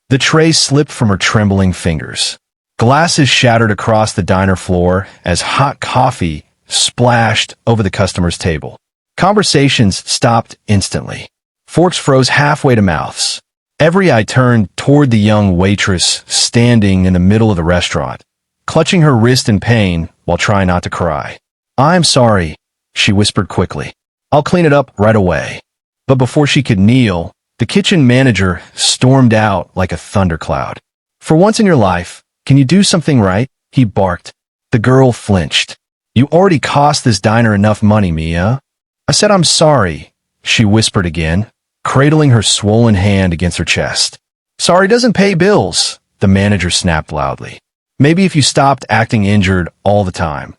The tray slipped from her trembling fingers. Glasses shattered across the diner floor as hot coffee splashed over the customer's table. Conversations stopped instantly. Forks froze halfway to mouths. Every eye turned toward the young waitress standing in the middle of the restaurant, clutching her wrist in pain while trying not to cry. "I'm sorry," she whispered quickly. "I'll clean it up right away." But before she could kneel, the kitchen manager stormed out like a thundercloud. "For once in your life, can you do something right?" he barked. The girl flinched. "You already cost this diner enough money, Mia." "I said I'm sorry," she whispered again, cradling her swollen hand against her chest. "Sorry doesn't pay bills," the manager snapped loudly. "Maybe if you stopped acting injured all the time."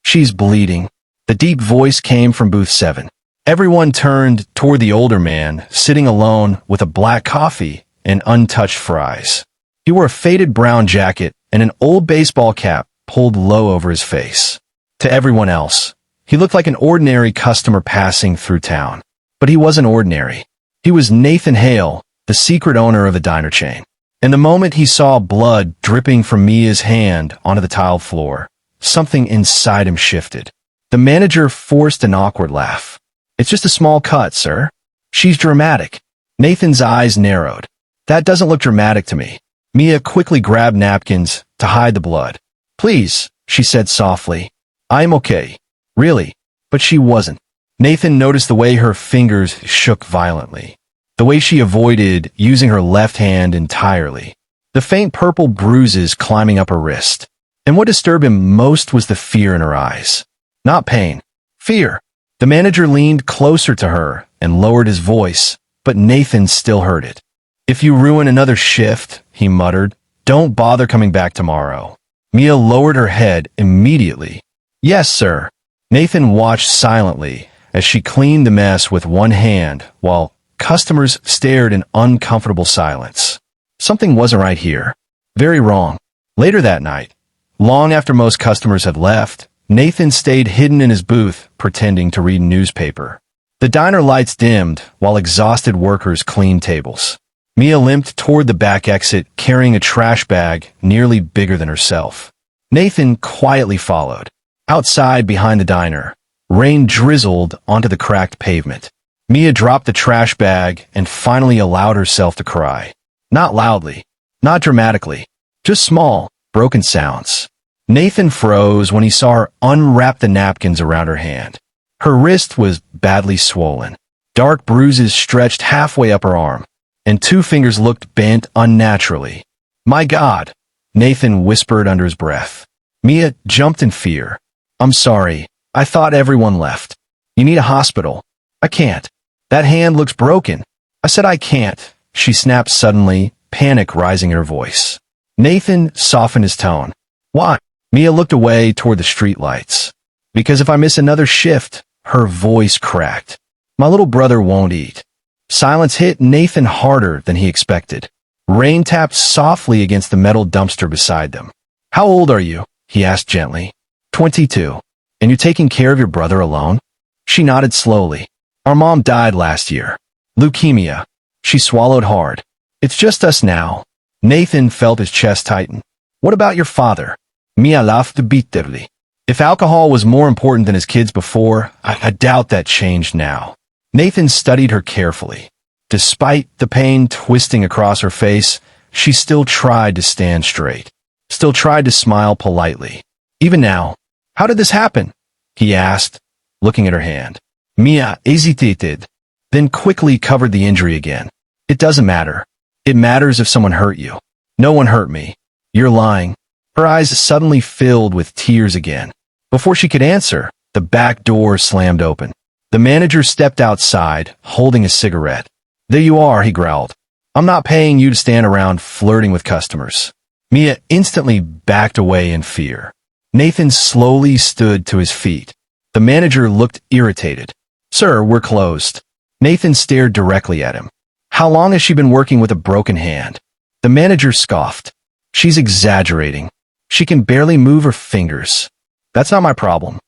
"She's bleeding." The deep voice came from booth 7. Everyone turned toward the older man, sitting alone with a black coffee and untouched fries. He wore a faded brown jacket and an old baseball cap pulled low over his face. To everyone else, he looked like an ordinary customer passing through town. But he wasn't ordinary. He was Nathan Hale, the secret owner of the diner chain. And the moment he saw blood dripping from Mia's hand onto the tiled floor, something inside him shifted. The manager forced an awkward laugh. "It's just a small cut, sir." "She's dramatic." Nathan's eyes narrowed. "That doesn't look dramatic to me." Mia quickly grabbed napkins to hide the blood. "Please," she said softly. "I'm okay." "Really?" But she wasn't. Nathan noticed the way her fingers shook violently, the way she avoided using her left hand entirely, the faint purple bruises climbing up her wrist. And what disturbed him most was the fear in her eyes. Not pain. Fear. The manager leaned closer to her and lowered his voice, but Nathan still heard it. "If you ruin another shift," he muttered, "don't bother coming back tomorrow." Mia lowered her head immediately. "Yes, sir." Nathan watched silently as she cleaned the mess with one hand while customers stared in uncomfortable silence. Something wasn't right here. Very wrong. Later that night, long after most customers had left, Nathan stayed hidden in his booth, pretending to read newspaper. The diner lights dimmed while exhausted workers cleaned tables. Mia limped toward the back exit, carrying a trash bag nearly bigger than herself. Nathan quietly followed. Outside behind the diner, rain drizzled onto the cracked pavement. Mia dropped the trash bag and finally allowed herself to cry. Not loudly, not dramatically, just small, broken sounds. Nathan froze when he saw her unwrap the napkins around her hand. Her wrist was badly swollen. Dark bruises stretched halfway up her arm, and 2 fingers looked bent unnaturally. "My God," Nathan whispered under his breath. Mia jumped in fear. "I'm sorry. I thought everyone left. You need a hospital." "I can't. That hand looks broken." "I said I can't," she snapped suddenly, panic rising in her voice. Nathan softened his tone. "Why?" Mia looked away toward the streetlights. "Because if I miss another shift," her voice cracked, "my little brother won't eat." Silence hit Nathan harder than he expected. Rain tapped softly against the metal dumpster beside them. "How old are you?" he asked gently. 22. "And you're taking care of your brother alone?" She nodded slowly. "Our mom died last year. Leukemia." She swallowed hard. "It's just us now." Nathan felt his chest tighten. "What about your father?" Mia laughed bitterly. If alcohol was more important than his kids before, I doubt that changed now. Nathan studied her carefully. Despite the pain twisting across her face, she still tried to stand straight, still tried to smile politely. Even now, "How did this happen?" he asked, looking at her hand. Mia hesitated, then quickly covered the injury again. "It doesn't matter. It matters if someone hurt you." "No one hurt me." "You're lying." Her eyes suddenly filled with tears again. Before she could answer, the back door slammed open. The manager stepped outside, holding a cigarette. "There you are," he growled. "I'm not paying you to stand around flirting with customers." Mia instantly backed away in fear. Nathan slowly stood to his feet. The manager looked irritated. "Sir, we're closed." Nathan stared directly at him. "How long has she been working with a broken hand?" The manager scoffed. "She's exaggerating. She can barely move her fingers." "That's not my problem."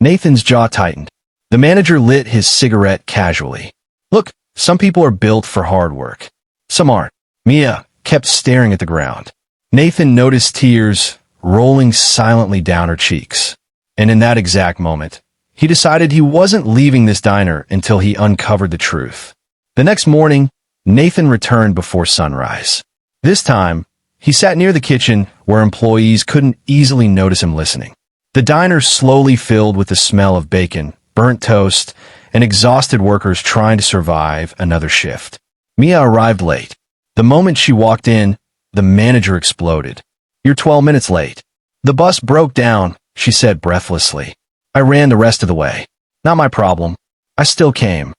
Nathan's jaw tightened. The manager lit his cigarette casually. "Look, some people are built for hard work. Some aren't." Mia kept staring at the ground. Nathan noticed tears rolling silently down her cheeks. And in that exact moment, he decided he wasn't leaving this diner until he uncovered the truth. The next morning, Nathan returned before sunrise. This time, he sat near the kitchen where employees couldn't easily notice him listening. The diner slowly filled with the smell of bacon, burnt toast, and exhausted workers trying to survive another shift. Mia arrived late. The moment she walked in, the manager exploded. "You're 12 minutes late." "The bus broke down," she said breathlessly. "I ran the rest of the way. Not my problem. I still came."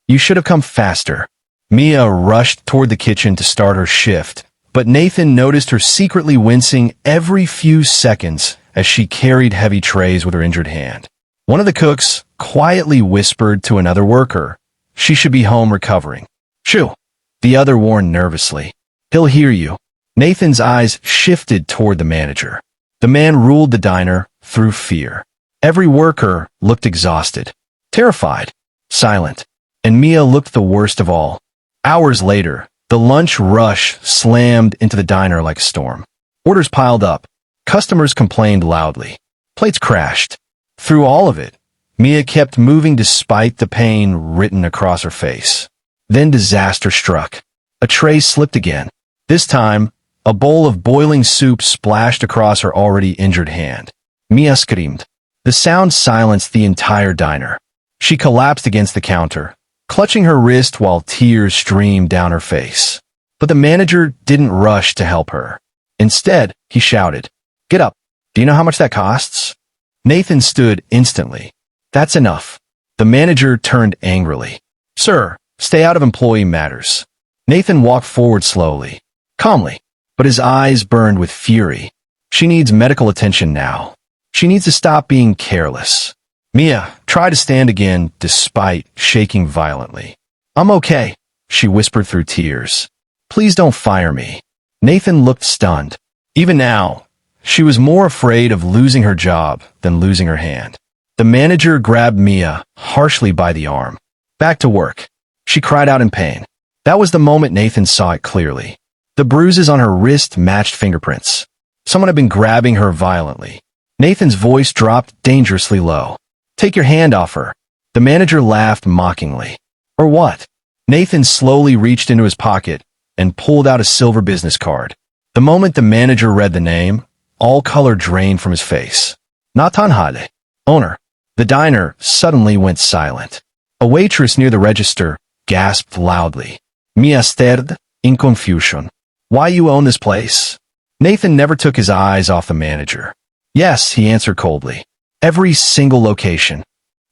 "You should have come faster." Mia rushed toward the kitchen to start her shift, but Nathan noticed her secretly wincing every few seconds as she carried heavy trays with her injured hand. One of the cooks quietly whispered to another worker, "She should be home recovering." "Shoo," the other warned nervously. "He'll hear you." Nathan's eyes shifted toward the manager. The man ruled the diner through fear. Every worker looked exhausted, terrified, silent, and Mia looked the worst of all. Hours later, the lunch rush slammed into the diner like a storm. Orders piled up. Customers complained loudly. Plates crashed. Through all of it, Mia kept moving despite the pain written across her face. Then disaster struck. A tray slipped again. This time, a bowl of boiling soup splashed across her already injured hand. Mia screamed. The sound silenced the entire diner. She collapsed against the counter, clutching her wrist while tears streamed down her face. But the manager didn't rush to help her. Instead, he shouted, "Get up. Do you know how much that costs?" Nathan stood instantly. "That's enough." The manager turned angrily. "Sir, stay out of employee matters." Nathan walked forward slowly, calmly, but his eyes burned with fury. "She needs medical attention now. She needs to stop being careless." Mia tried to stand again despite shaking violently. "I'm okay," she whispered through tears. "Please don't fire me." Nathan looked stunned. Even now, she was more afraid of losing her job than losing her hand. The manager grabbed Mia harshly by the arm. "Back to work." She cried out in pain. That was the moment Nathan saw it clearly. The bruises on her wrist matched fingerprints. Someone had been grabbing her violently. Nathan's voice dropped dangerously low. "Take your hand off her." The manager laughed mockingly. "Or what?" Nathan slowly reached into his pocket and pulled out a silver business card. The moment the manager read the name, all color drained from his face. Nathan Hale, owner. The diner suddenly went silent. A waitress near the register gasped loudly. "Mia stared in confusion." "Why you own this place?" Nathan never took his eyes off the manager. "Yes," he answered coldly. "Every single location."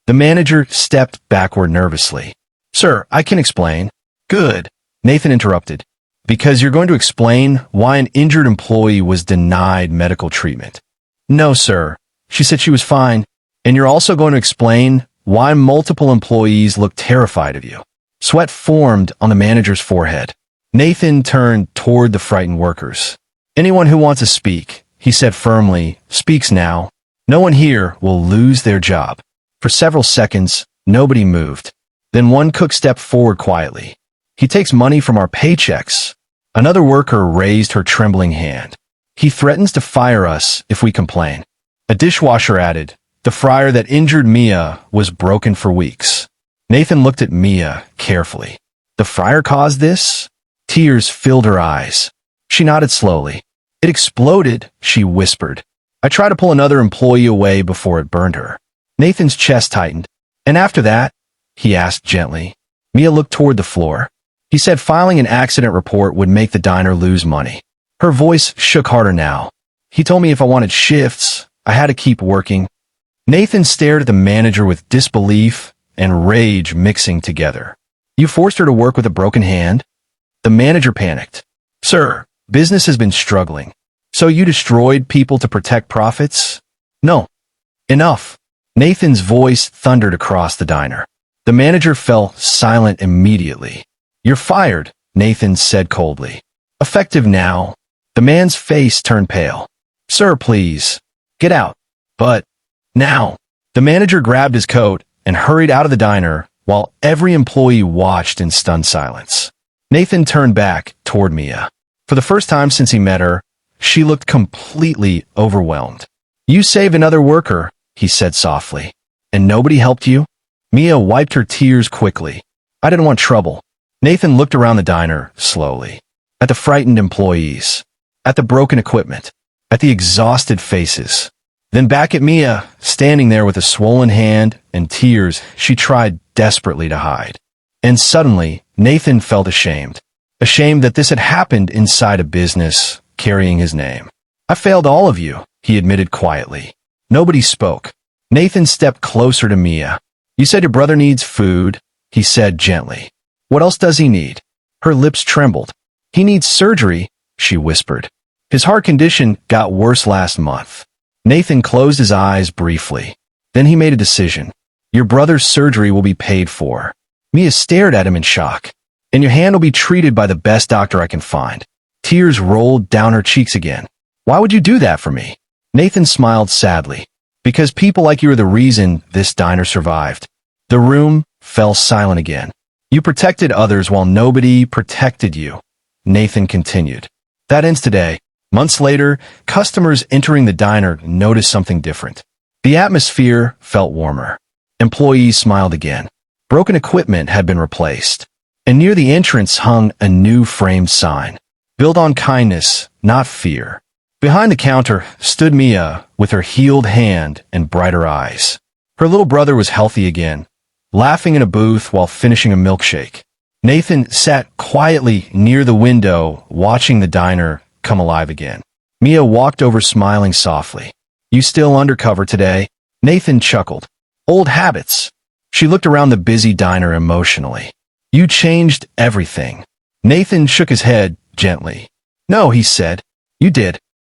The manager stepped backward nervously. "Sir, I can explain." "Good," Nathan interrupted. "Because you're going to explain why an injured employee was denied medical treatment." "No, sir. She said she was fine." "And you're also going to explain why multiple employees looked terrified of you." Sweat formed on the manager's forehead. Nathan turned toward the frightened workers. "Anyone who wants to speak," he said firmly, "speaks now. No one here will lose their job." For several seconds, nobody moved. Then one cook stepped forward quietly. "He takes money from our paychecks." Another worker raised her trembling hand. "He threatens to fire us if we complain." A dishwasher added, "The fryer that injured Mia was broken for weeks." Nathan looked at Mia carefully. "The fryer caused this?" Tears filled her eyes. She nodded slowly. "It exploded," she whispered. "I tried to pull another employee away before it burned her." Nathan's chest tightened. "And after that?" he asked gently. Mia looked toward the floor. He said filing an accident report would make the diner lose money. Her voice shook harder now. "He told me if I wanted shifts, I had to keep working." Nathan stared at the manager with disbelief and rage mixing together. "You forced her to work with a broken hand?" The manager panicked. "Sir, business has been struggling. So you destroyed people to protect profits?" "No." "Enough." Nathan's voice thundered across the diner. The manager fell silent immediately. "You're fired," Nathan said coldly. "Effective now." The man's face turned pale. "Sir, please. Get out." "But now." The manager grabbed his coat and hurried out of the diner while every employee watched in stunned silence. Nathan turned back toward Mia. For the first time since he met her, she looked completely overwhelmed. "You saved another worker," he said softly. "And nobody helped you?" Mia wiped her tears quickly. "I didn't want trouble." Nathan looked around the diner slowly. At the frightened employees. At the broken equipment. At the exhausted faces. Then back at Mia, standing there with a swollen hand and tears she tried desperately to hide. And suddenly, Nathan felt ashamed. Ashamed that this had happened inside a business carrying his name. "I failed all of you," he admitted quietly. Nobody spoke. Nathan stepped closer to Mia. "You said your brother needs food," he said gently. "What else does he need?" Her lips trembled. "He needs surgery," she whispered. "His heart condition got worse last month." Nathan closed his eyes briefly. Then he made a decision. "Your brother's surgery will be paid for." Mia stared at him in shock. "And your hand will be treated by the best doctor I can find." Tears rolled down her cheeks again. "Why would you do that for me?" Nathan smiled sadly. "Because people like you are the reason this diner survived." The room fell silent again. "You protected others while nobody protected you," Nathan continued. "That ends today." Months later, customers entering the diner noticed something different. The atmosphere felt warmer. Employees smiled again. Broken equipment had been replaced. And near the entrance hung a new framed sign. "Built on kindness, not fear." Behind the counter stood Mia with her healed hand and brighter eyes. Her little brother was healthy again, laughing in a booth while finishing a milkshake. Nathan sat quietly near the window, watching the diner come alive again. Mia walked over smiling softly. "You still undercover today?" Nathan chuckled. "Old habits." She looked around the busy diner emotionally. "You changed everything." Nathan shook his head gently. "No," he said. "You did."